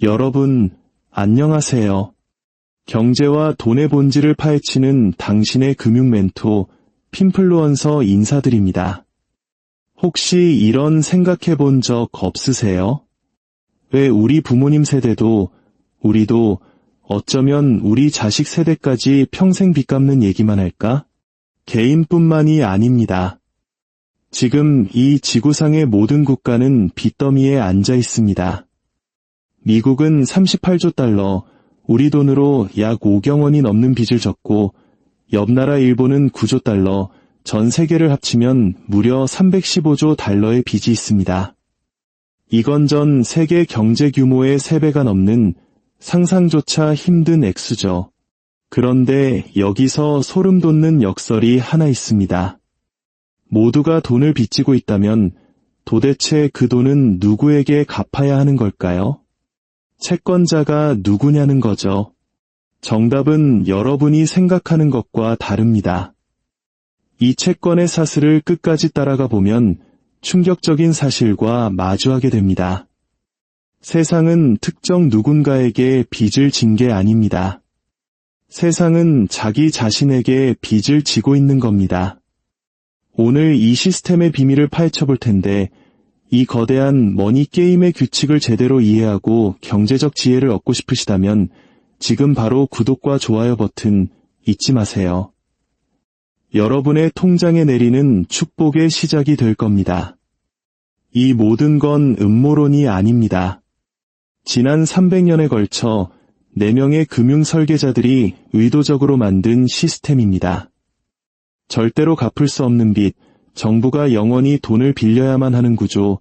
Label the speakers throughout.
Speaker 1: 여러분, 안녕하세요. 경제와 돈의 본질을 파헤치는 당신의 금융 멘토, 핀플루언서 인사드립니다. 혹시 이런 생각해 본 적 없으세요? 왜 우리 부모님 세대도, 우리도 어쩌면 우리 자식 세대까지 평생 빚 갚는 얘기만 할까? 개인뿐만이 아닙니다. 지금 이 지구상의 모든 국가는 빚더미에 앉아 있습니다. 미국은 38조 달러, 우리 돈으로 약 5경 원이 넘는 빚을 졌고, 옆 나라 일본은 9조 달러, 전 세계를 합치면 무려 315조 달러의 빚이 있습니다. 이건 전 세계 경제 규모의 3배가 넘는 상상조차 힘든 액수죠. 그런데 여기서 소름 돋는 역설이 하나 있습니다. 모두가 돈을 빚지고 있다면 도대체 그 돈은 누구에게 갚아야 하는 걸까요? 채권자가 누구냐는 거죠. 정답은 여러분이 생각하는 것과 다릅니다. 이 채권의 사슬을 끝까지 따라가 보면 충격적인 사실과 마주하게 됩니다. 세상은 특정 누군가에게 빚을 진 게 아닙니다. 세상은 자기 자신에게 빚을 지고 있는 겁니다. 오늘 이 시스템의 비밀을 파헤쳐 볼 텐데, 이 거대한 머니 게임의 규칙을 제대로 이해하고 경제적 지혜를 얻고 싶으시다면 지금 바로 구독과 좋아요 버튼 잊지 마세요. 여러분의 통장에 내리는 축복의 시작이 될 겁니다. 이 모든 건 음모론이 아닙니다. 지난 300년에 걸쳐 4명의 금융 설계자들이 의도적으로 만든 시스템입니다. 절대로 갚을 수 없는 빚, 정부가 영원히 돈을 빌려야만 하는 구조,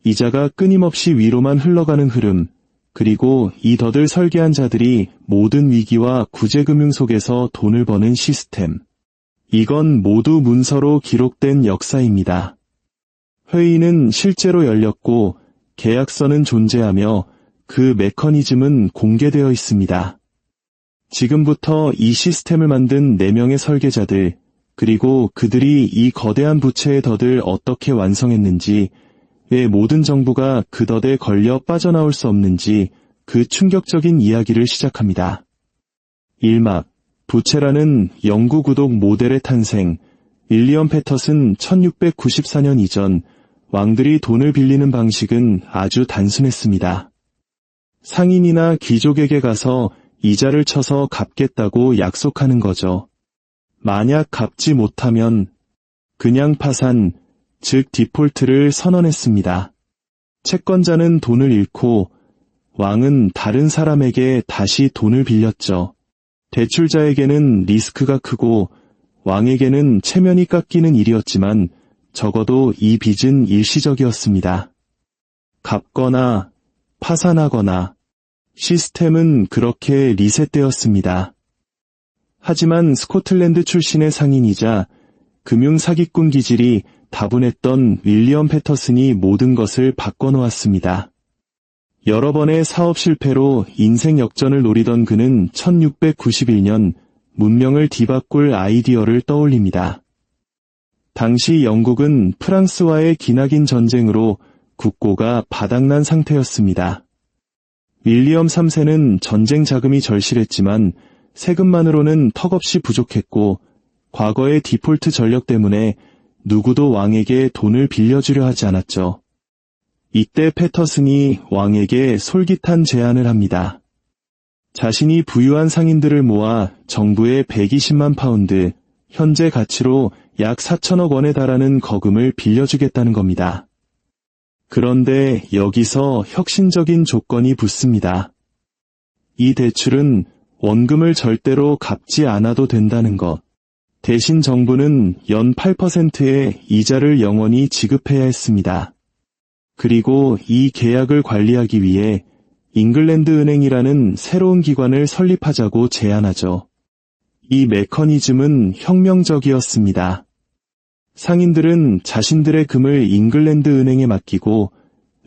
Speaker 1: 이자가 끊임없이 위로만 흘러가는 흐름, 그리고 이 덫을 설계한 자들이 모든 위기와 구제금융 속에서 돈을 버는 시스템. 이건 모두 문서로 기록된 역사입니다. 회의는 실제로 열렸고 계약서는 존재하며 그 메커니즘은 공개되어 있습니다. 지금부터 이 시스템을 만든 4명의 설계자들, 그리고 그들이 이 거대한 부채의 덫을 어떻게 완성했는지, 왜 모든 정부가 그 덫에 걸려 빠져나올 수 없는지 그 충격적인 이야기를 시작합니다. 1막, 부채라는 영구 구독 모델의 탄생. 윌리엄 패터슨 1694년 이전 왕들이 돈을 빌리는 방식은 아주 단순했습니다. 상인이나 귀족에게 가서 이자를 쳐서 갚겠다고 약속하는 거죠. 만약 갚지 못하면 그냥 파산, 즉 디폴트를 선언했습니다. 채권자는 돈을 잃고 왕은 다른 사람에게 다시 돈을 빌렸죠. 대출자에게는 리스크가 크고 왕에게는 체면이 깎이는 일이었지만 적어도 이 빚은 일시적이었습니다. 갚거나 파산하거나 시스템은 그렇게 리셋되었습니다. 하지만 스코틀랜드 출신의 상인이자 금융 사기꾼 기질이 다분했던 윌리엄 패터슨이 모든 것을 바꿔놓았습니다. 여러 번의 사업 실패로 인생 역전을 노리던 그는 1691년 문명을 뒤바꿀 아이디어를 떠올립니다. 당시 영국은 프랑스와의 기나긴 전쟁으로 국고가 바닥난 상태였습니다. 윌리엄 3세는 전쟁 자금이 절실했지만 세금만으로는 턱없이 부족했고 과거의 디폴트 전력 때문에 누구도 왕에게 돈을 빌려주려 하지 않았죠. 이때 패터슨이 왕에게 솔깃한 제안을 합니다. 자신이 부유한 상인들을 모아 정부에 120만 파운드, 현재 가치로 약 4천억 원에 달하는 거금을 빌려주겠다는 겁니다. 그런데 여기서 혁신적인 조건이 붙습니다. 이 대출은 원금을 절대로 갚지 않아도 된다는 것. 대신 정부는 연 8%의 이자를 영원히 지급해야 했습니다. 그리고 이 계약을 관리하기 위해 잉글랜드 은행이라는 새로운 기관을 설립하자고 제안하죠. 이 메커니즘은 혁명적이었습니다. 상인들은 자신들의 금을 잉글랜드 은행에 맡기고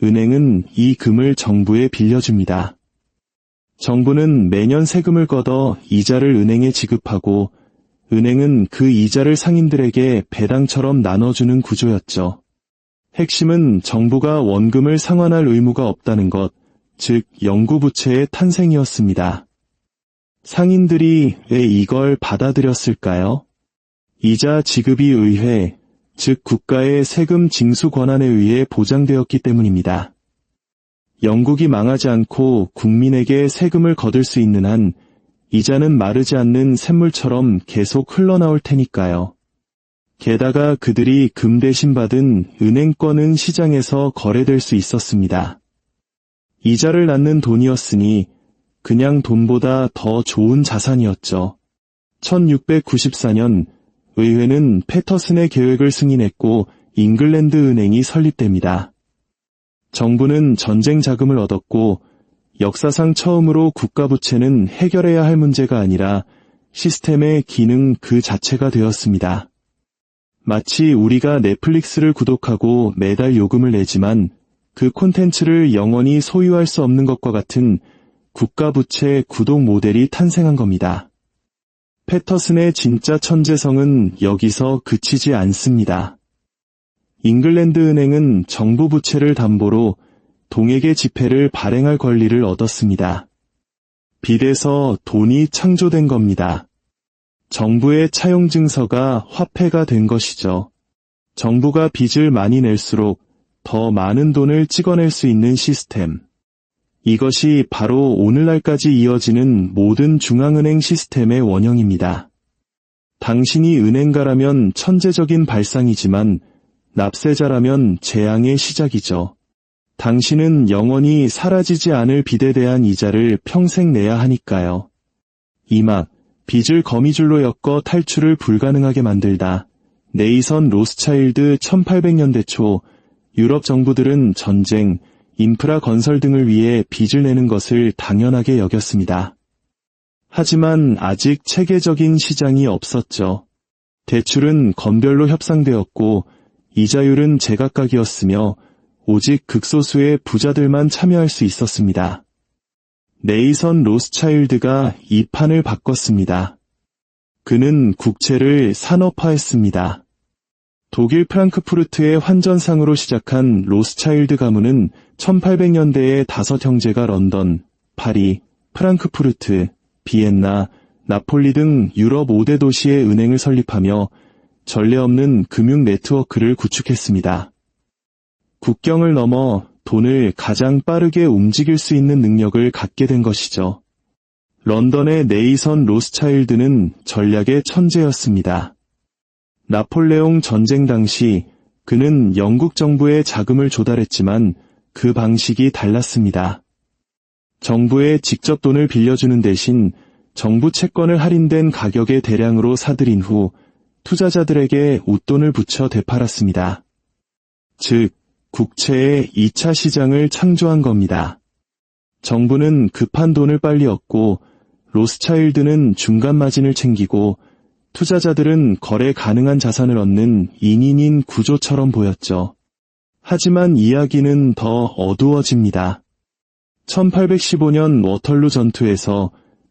Speaker 1: 은행은 이 금을 정부에 빌려줍니다. 정부는 매년 세금을 걷어 이자를 은행에 지급하고 은행은 그 이자를 상인들에게 배당처럼 나눠주는 구조였죠. 핵심은 정부가 원금을 상환할 의무가 없다는 것, 즉 영구 부채의 탄생이었습니다. 상인들이 왜 이걸 받아들였을까요? 이자 지급이 의회, 즉 국가의 세금 징수 권한에 의해 보장되었기 때문입니다. 영국이 망하지 않고 국민에게 세금을 거둘 수 있는 한 이자는 마르지 않는 샘물처럼 계속 흘러나올 테니까요. 게다가 그들이 금 대신 받은 은행권은 시장에서 거래될 수 있었습니다. 이자를 낳는 돈이었으니 그냥 돈보다 더 좋은 자산이었죠. 1694년 의회는 패터슨의 계획을 승인했고 잉글랜드 은행이 설립됩니다. 정부는 전쟁 자금을 얻었고 역사상 처음으로 국가부채는 해결해야 할 문제가 아니라 시스템의 기능 그 자체가 되었습니다. 마치 우리가 넷플릭스를 구독하고 매달 요금을 내지만 그 콘텐츠를 영원히 소유할 수 없는 것과 같은 국가부채 구독 모델이 탄생한 겁니다. 패터슨의 진짜 천재성은 여기서 그치지 않습니다. 잉글랜드 은행은 정부 부채를 담보로 동액의 지폐를 발행할 권리를 얻었습니다. 빚에서 돈이 창조된 겁니다. 정부의 차용 증서가 화폐가 된 것이죠. 정부가 빚을 많이 낼수록 더 많은 돈을 찍어낼 수 있는 시스템. 이것이 바로 오늘날까지 이어지는 모든 중앙은행 시스템의 원형입니다. 당신이 은행가라면 천재적인 발상이지만 납세자라면 재앙의 시작이죠. 당신은 영원히 사라지지 않을 빚에 대한 이자를 평생 내야 하니까요. 이막 빚을 거미줄로 엮어 탈출을 불가능하게 만들다. 네이선 로스차일드 1800년대 초 유럽 정부들은 전쟁, 인프라 건설 등을 위해 빚을 내는 것을 당연하게 여겼습니다. 하지만 아직 체계적인 시장이 없었죠. 대출은 건별로 협상되었고 이자율은 제각각이었으며 오직 극소수의 부자들만 참여할 수 있었습니다. 네이선 로스차일드가 이 판을 바꿨습니다. 그는 국채를 산업화했습니다. 독일 프랑크푸르트의 환전상으로 시작한 로스차일드 가문은 1800년대에 5형제가 런던, 파리, 프랑크푸르트, 비엔나, 나폴리 등 유럽 5대 도시의 은행을 설립하며 전례 없는 금융 네트워크를 구축했습니다. 국경을 넘어 돈을 가장 빠르게 움직일 수 있는 능력을 갖게 된 것이죠. 런던의 네이선 로스차일드는 전략의 천재였습니다. 나폴레옹 전쟁 당시 그는 영국 정부에 자금을 조달했지만 그 방식이 달랐습니다. 정부에 직접 돈을 빌려주는 대신 정부 채권을 할인된 가격에 대량으로 사들인 후 투자자들에게 웃돈을 붙여 되팔았습니다. 즉, 국채의 2차 시장을 창조한 겁니다. 정부는 급한 돈을 빨리 얻고 로스차일드는 중간 마진을 챙기고 투자자들은 거래 가능한 자산을 얻는 인인인 구조처럼 보였죠. 하지만 이야기는 더 어두워집니다. 1815년 워털루 전투에서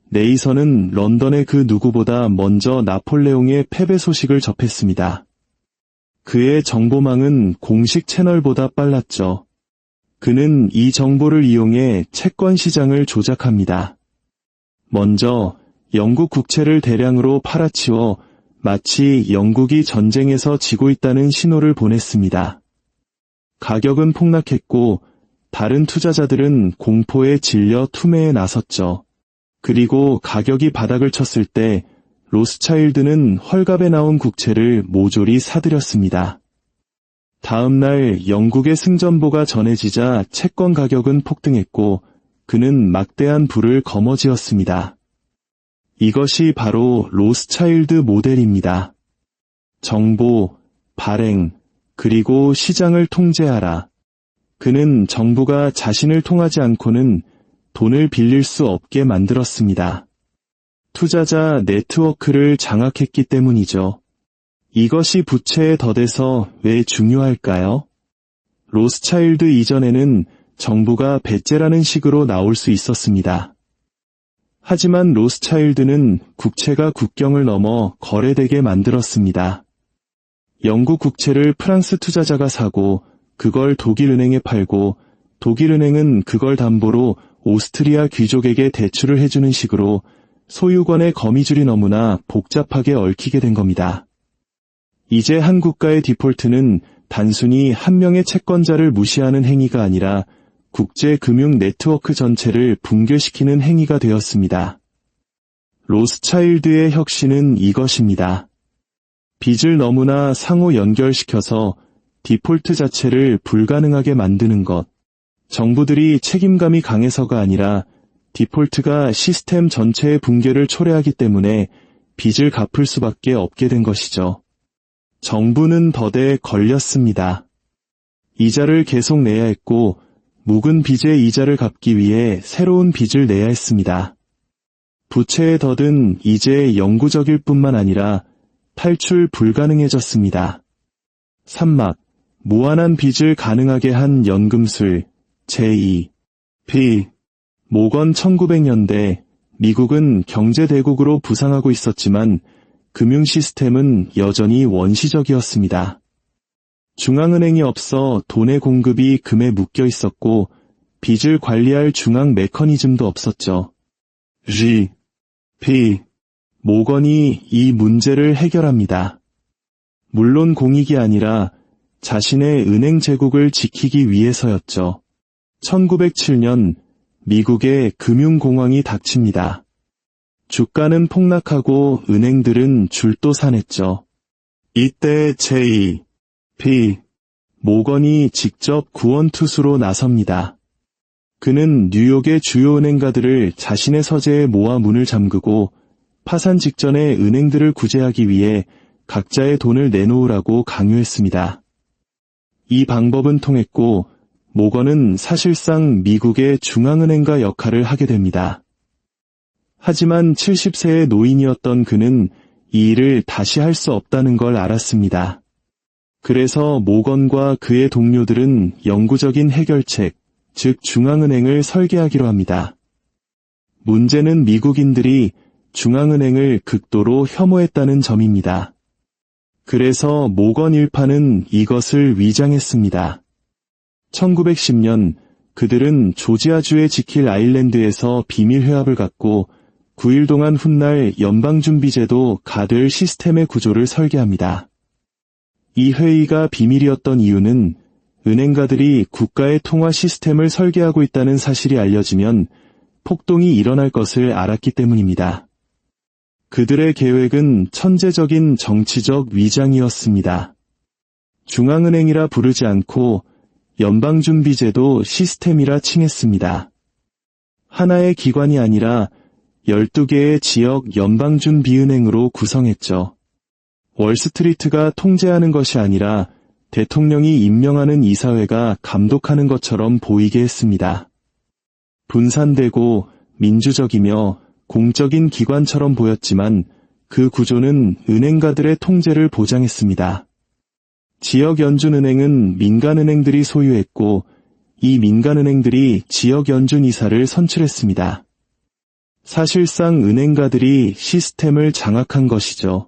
Speaker 1: 네이선은 런던의 그 누구보다 먼저 나폴레옹의 패배 소식을 접했습니다. 그의 정보망은 공식 채널보다 빨랐죠. 그는 이 정보를 이용해 채권 시장을 조작합니다. 먼저 영국 국채를 대량으로 팔아치워 마치 영국이 전쟁에서 지고 있다는 신호를 보냈습니다. 가격은 폭락했고 다른 투자자들은 공포에 질려 투매에 나섰죠. 그리고 가격이 바닥을 쳤을 때 로스차일드는 헐갑에 나온 국채를 모조리 사들였습니다. 다음 날 영국의 승전보가 전해지자 채권 가격은 폭등했고 그는 막대한 부를 거머쥐었습니다. 이것이 바로 로스차일드 모델입니다. 정보, 발행, 그리고 시장을 통제하라. 그는 정부가 자신을 통하지 않고는 돈을 빌릴 수 없게 만들었습니다. 투자자 네트워크를 장악했기 때문이죠. 이것이 부채에 더돼서 왜 중요할까요? 로스차일드 이전에는 정부가 배째라는 식으로 나올 수 있었습니다. 하지만 로스차일드는 국채가 국경을 넘어 거래되게 만들었습니다. 영국 국채를 프랑스 투자자가 사고 그걸 독일 은행에 팔고 독일은행은 그걸 담보로 오스트리아 귀족에게 대출을 해주는 식으로 소유권의 거미줄이 너무나 복잡하게 얽히게 된 겁니다. 이제 한 국가의 디폴트는 단순히 한 명의 채권자를 무시하는 행위가 아니라 국제 금융 네트워크 전체를 붕괴시키는 행위가 되었습니다. 로스차일드의 혁신은 이것입니다. 빚을 너무나 상호 연결시켜서 디폴트 자체를 불가능하게 만드는 것. 정부들이 책임감이 강해서가 아니라 디폴트가 시스템 전체의 붕괴를 초래하기 때문에 빚을 갚을 수밖에 없게 된 것이죠. 정부는 덫에 걸렸습니다. 이자를 계속 내야 했고 묵은 빚의 이자를 갚기 위해 새로운 빚을 내야 했습니다. 부채의 덫은 이제 영구적일 뿐만 아니라 탈출 불가능해졌습니다. 산막, 무한한 빚을 가능하게 한 연금술, 제2, 모건 1900년대, 미국은 경제대국으로 부상하고 있었지만 금융 시스템은 여전히 원시적이었습니다. 중앙은행이 없어 돈의 공급이 금에 묶여 있었고 빚을 관리할 중앙 메커니즘도 없었죠. 모건이 이 문제를 해결합니다. 물론 공익이 아니라 자신의 은행 제국을 지키기 위해서였죠. 1907년 미국의 금융공황이 닥칩니다. 주가는 폭락하고 은행들은 줄도산했죠. 이때 모건이 직접 구원투수로 나섭니다. 그는 뉴욕의 주요 은행가들을 자신의 서재에 모아 문을 잠그고 파산 직전에 은행들을 구제하기 위해 각자의 돈을 내놓으라고 강요했습니다. 이 방법은 통했고 모건은 사실상 미국의 중앙은행가 역할을 하게 됩니다. 하지만 70세의 노인이었던 그는 이 일을 다시 할 수 없다는 걸 알았습니다. 그래서 모건과 그의 동료들은 영구적인 해결책, 즉 중앙은행을 설계하기로 합니다. 문제는 미국인들이 중앙은행을 극도로 혐오했다는 점입니다. 그래서 모건 일파는 이것을 위장했습니다. 1910년 그들은 조지아주의 지킬 아일랜드에서 비밀회합을 갖고 9일 동안 훗날 연방준비제도 가될 시스템의 구조를 설계합니다. 이 회의가 비밀이었던 이유는 은행가들이 국가의 통화 시스템을 설계하고 있다는 사실이 알려지면 폭동이 일어날 것을 알았기 때문입니다. 그들의 계획은 천재적인 정치적 위장이었습니다. 중앙은행이라 부르지 않고 연방준비제도 시스템이라 칭했습니다. 하나의 기관이 아니라 12개의 지역 연방준비은행으로 구성했죠. 월스트리트가 통제하는 것이 아니라 대통령이 임명하는 이사회가 감독하는 것처럼 보이게 했습니다. 분산되고 민주적이며 공적인 기관처럼 보였지만 그 구조는 은행가들의 통제를 보장했습니다. 지역 연준은행은 민간은행들이 소유했고 이 민간은행들이 지역 연준 이사를 선출했습니다. 사실상 은행가들이 시스템을 장악한 것이죠.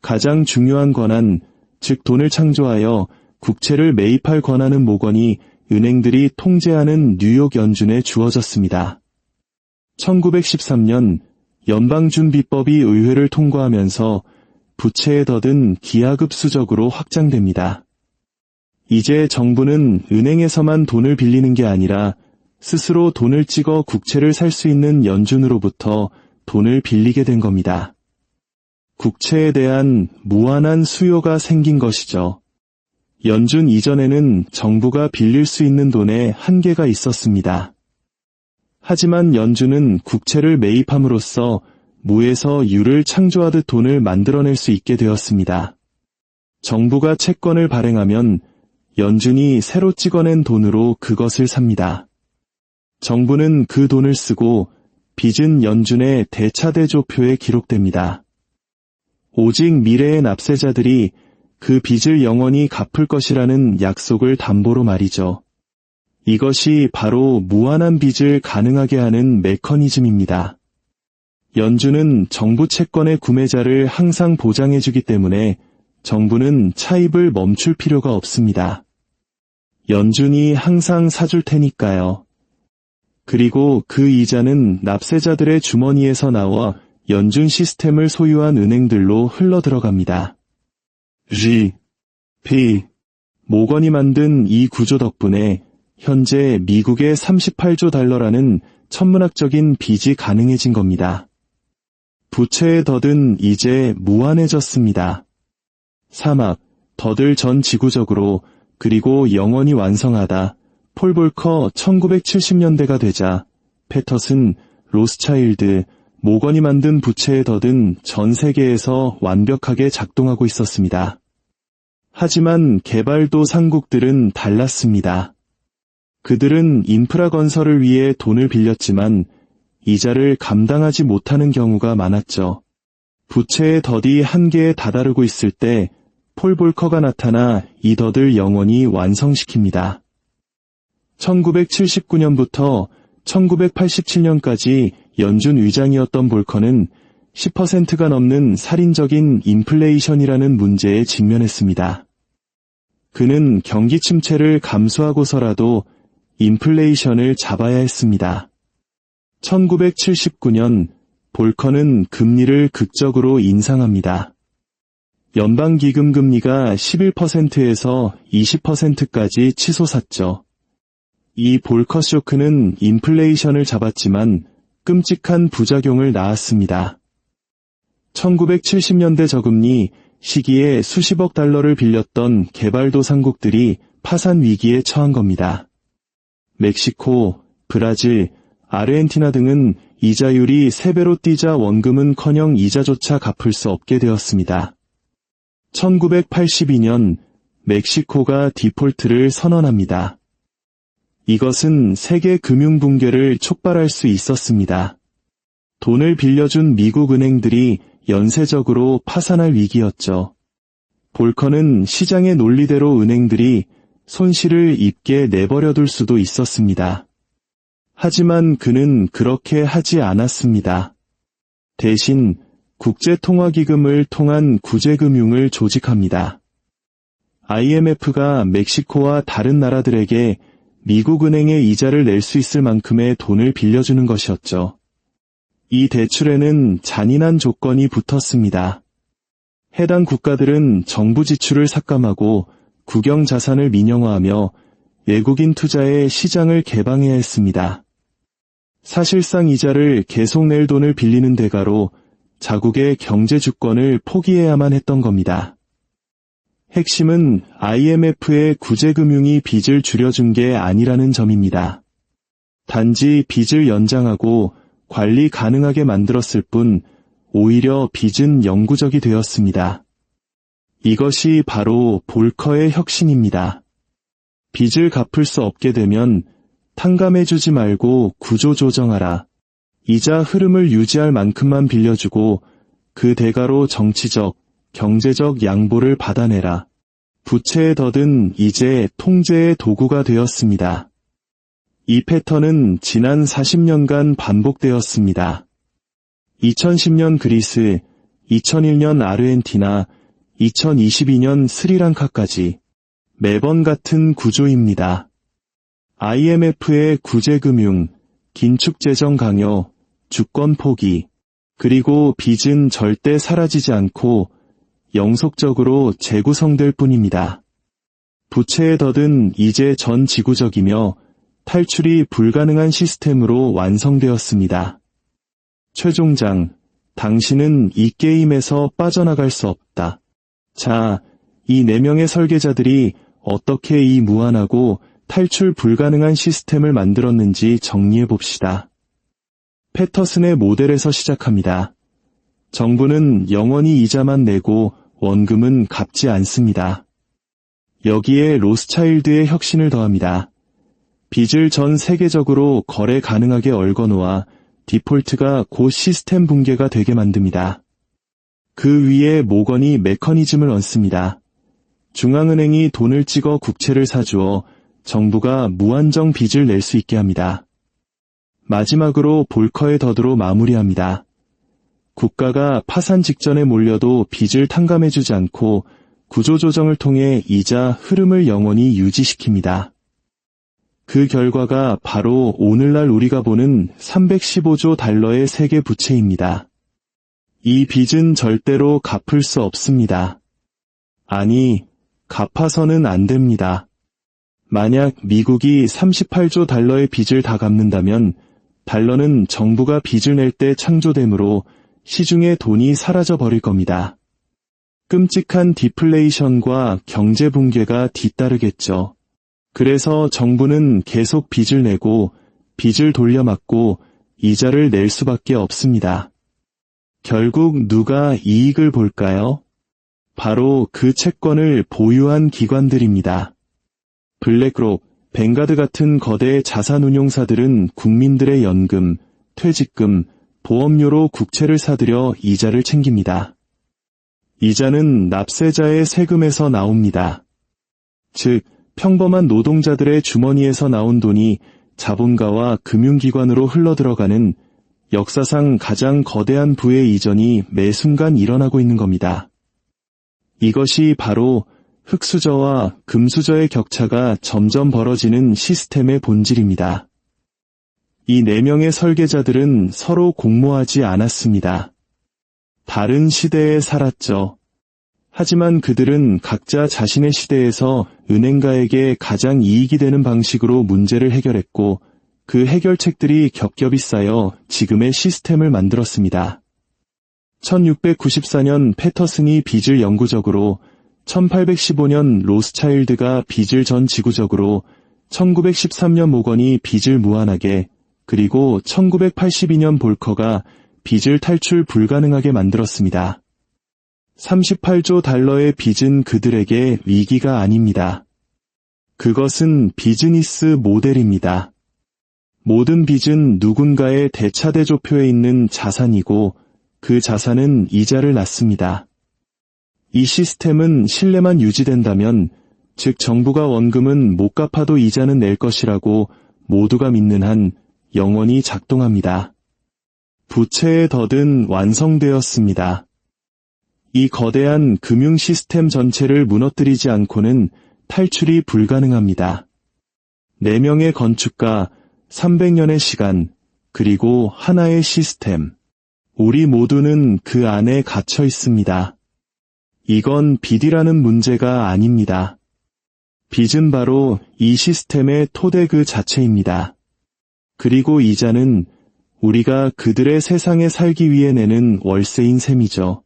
Speaker 1: 가장 중요한 권한, 즉 돈을 창조하여 국채를 매입할 권한은 모건이 은행들이 통제하는 뉴욕 연준에 주어졌습니다. 1913년 연방준비법이 의회를 통과하면서 부채의 덫은 기하급수적으로 확장됩니다. 이제 정부는 은행에서만 돈을 빌리는 게 아니라 스스로 돈을 찍어 국채를 살 수 있는 연준으로부터 돈을 빌리게 된 겁니다. 국채에 대한 무한한 수요가 생긴 것이죠. 연준 이전에는 정부가 빌릴 수 있는 돈에 한계가 있었습니다. 하지만 연준은 국채를 매입함으로써 무에서 유를 창조하듯 돈을 만들어낼 수 있게 되었습니다. 정부가 채권을 발행하면 연준이 새로 찍어낸 돈으로 그것을 삽니다. 정부는 그 돈을 쓰고 빚은 연준의 대차대조표에 기록됩니다. 오직 미래의 납세자들이 그 빚을 영원히 갚을 것이라는 약속을 담보로 말이죠. 이것이 바로 무한한 빚을 가능하게 하는 메커니즘입니다. 연준은 정부 채권의 구매자를 항상 보장해주기 때문에 정부는 차입을 멈출 필요가 없습니다. 연준이 항상 사줄 테니까요. 그리고 그 이자는 납세자들의 주머니에서 나와 연준 시스템을 소유한 은행들로 흘러 들어갑니다. P. 모건이 만든 이 구조 덕분에 현재 미국의 38조 달러라는 천문학적인 빚이 가능해진 겁니다. 부채의 덫은 이제 무한해졌습니다. 사막, 덫을 전 지구적으로 그리고 영원히 완성하다. 폴 볼커 1970년대가 되자 패터슨, 로스차일드, 모건이 만든 부채의 덫은 전 세계에서 완벽하게 작동하고 있었습니다. 하지만 개발도상국들은 달랐습니다. 그들은 인프라 건설을 위해 돈을 빌렸지만 이자를 감당하지 못하는 경우가 많았죠. 부채의 덫이 한계에 다다르고 있을 때 폴 볼커가 나타나 이 덫을 영원히 완성시킵니다. 1979년부터 1987년까지 연준 의장이었던 볼커는 10%가 넘는 살인적인 인플레이션이라는 문제에 직면했습니다. 그는 경기 침체를 감수하고서라도 인플레이션을 잡아야 했습니다. 1979년 볼커는 금리를 극적으로 인상합니다. 연방기금 금리가 11%에서 20%까지 치솟았죠. 이 볼커 쇼크는 인플레이션을 잡았지만 끔찍한 부작용을 낳았습니다. 1970년대 저금리 시기에 수십억 달러를 빌렸던 개발도상국들이 파산 위기에 처한 겁니다. 멕시코, 브라질, 아르헨티나 등은 이자율이 3배로 뛰자 원금은커녕 이자조차 갚을 수 없게 되었습니다. 1982년 멕시코가 디폴트를 선언합니다. 이것은 세계 금융 붕괴를 촉발할 수 있었습니다. 돈을 빌려준 미국 은행들이 연쇄적으로 파산할 위기였죠. 볼커는 시장의 논리대로 은행들이 손실을 입게 내버려둘 수도 있었습니다. 하지만 그는 그렇게 하지 않았습니다. 대신 국제통화기금을 통한 구제금융을 조직합니다. IMF가 멕시코와 다른 나라들에게 미국 은행의 이자를 낼 수 있을 만큼의 돈을 빌려주는 것이었죠. 이 대출에는 잔인한 조건이 붙었습니다. 해당 국가들은 정부 지출을 삭감하고 국영 자산을 민영화하며 외국인 투자의 시장을 개방해야 했습니다. 사실상 이자를 계속 낼 돈을 빌리는 대가로 자국의 경제 주권을 포기해야만 했던 겁니다. 핵심은 IMF의 구제금융이 빚을 줄여준 게 아니라는 점입니다. 단지 빚을 연장하고 관리 가능하게 만들었을 뿐 오히려 빚은 영구적이 되었습니다. 이것이 바로 볼커의 혁신입니다. 빚을 갚을 수 없게 되면 탕감해주지 말고 구조 조정하라. 이자 흐름을 유지할 만큼만 빌려주고 그 대가로 정치적, 경제적 양보를 받아내라. 부채의 덫은 이제 통제의 도구가 되었습니다. 이 패턴은 지난 40년간 반복되었습니다. 2010년 그리스, 2001년 아르헨티나, 2022년 스리랑카까지 매번 같은 구조입니다. IMF의 구제금융, 긴축재정 강요, 주권 포기, 그리고 빚은 절대 사라지지 않고 영속적으로 재구성될 뿐입니다. 부채의 덫은 이제 전 지구적이며 탈출이 불가능한 시스템으로 완성되었습니다. 최종장, 당신은 이 게임에서 빠져나갈 수 없다. 자, 이 4명의 설계자들이 어떻게 이 무한하고 탈출 불가능한 시스템을 만들었는지 정리해봅시다. 패터슨의 모델에서 시작합니다. 정부는 영원히 이자만 내고 원금은 갚지 않습니다. 여기에 로스차일드의 혁신을 더합니다. 빚을 전 세계적으로 거래 가능하게 얽어놓아 디폴트가 곧 시스템 붕괴가 되게 만듭니다. 그 위에 모건이 메커니즘을 얹습니다. 중앙은행이 돈을 찍어 국채를 사주어 정부가 무한정 빚을 낼 수 있게 합니다. 마지막으로 볼커의 덫으로 마무리합니다. 국가가 파산 직전에 몰려도 빚을 탕감해주지 않고 구조조정을 통해 이자 흐름을 영원히 유지시킵니다. 그 결과가 바로 오늘날 우리가 보는 315조 달러의 세계 부채입니다. 이 빚은 절대로 갚을 수 없습니다. 아니, 갚아서는 안 됩니다. 만약 미국이 38조 달러의 빚을 다 갚는다면 달러는 정부가 빚을 낼 때 창조되므로 시중에 돈이 사라져 버릴 겁니다. 끔찍한 디플레이션과 경제 붕괴가 뒤따르겠죠. 그래서 정부는 계속 빚을 내고 빚을 돌려막고 이자를 낼 수밖에 없습니다. 결국 누가 이익을 볼까요? 바로 그 채권을 보유한 기관들입니다. 블랙록, 뱅가드 같은 거대 자산운용사들은 국민들의 연금, 퇴직금, 보험료로 국채를 사들여 이자를 챙깁니다. 이자는 납세자의 세금에서 나옵니다. 즉, 평범한 노동자들의 주머니에서 나온 돈이 자본가와 금융기관으로 흘러들어가는 역사상 가장 거대한 부의 이전이 매 순간 일어나고 있는 겁니다. 이것이 바로 흑수저와 금수저의 격차가 점점 벌어지는 시스템의 본질입니다. 이 4명의 설계자들은 서로 공모하지 않았습니다. 다른 시대에 살았죠. 하지만 그들은 각자 자신의 시대에서 은행가에게 가장 이익이 되는 방식으로 문제를 해결했고 그 해결책들이 겹겹이 쌓여 지금의 시스템을 만들었습니다. 1694년 패터슨이 빚을 영구적으로, 1815년 로스차일드가 빚을 전 지구적으로, 1913년 모건이 빚을 무한하게, 그리고 1982년 볼커가 빚을 탈출 불가능하게 만들었습니다. 38조 달러의 빚은 그들에게 위기가 아닙니다. 그것은 비즈니스 모델입니다. 모든 빚은 누군가의 대차대조표에 있는 자산이고 그 자산은 이자를 낳습니다. 이 시스템은 신뢰만 유지된다면, 즉 정부가 원금은 못 갚아도 이자는 낼 것이라고 모두가 믿는 한 영원히 작동합니다. 부채의 덫은 완성되었습니다. 이 거대한 금융 시스템 전체를 무너뜨리지 않고는 탈출이 불가능합니다. 4명의 건축가, 300년의 시간, 그리고 하나의 시스템. 우리 모두는 그 안에 갇혀 있습니다. 이건 빚이라는 문제가 아닙니다. 빚은 바로 이 시스템의 토대 그 자체입니다. 그리고 이자는 우리가 그들의 세상에 살기 위해 내는 월세인 셈이죠.